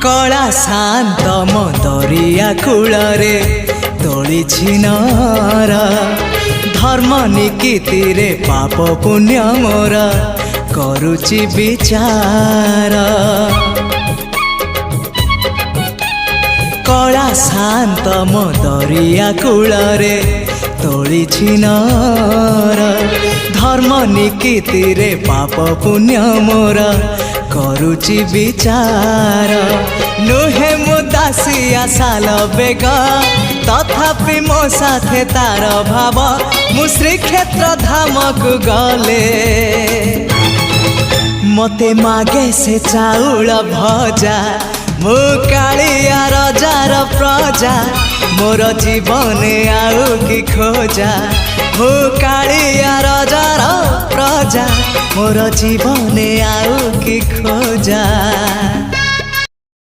कला शांत मो दरिया कूलरे तोलिछि नर धर्म निकीति रे पाप पुण्य मोर करुचि विचार कला शांत मो दरिया कूलरे तोलिछि नर धर्म निकीति रे पाप पुण्य मोर करुचि विचार नुहे मु दासिया साल बेग तथापि मो साथे तार भाव मु श्रीक्षेत्र धाम को गले मते मागे से चाउल भजा मु कालिया रजार प्रजा मोर जीवन आउ कि खोजा मु कालिया रजार प्रजा मोर जीवन आउ कि खोजा।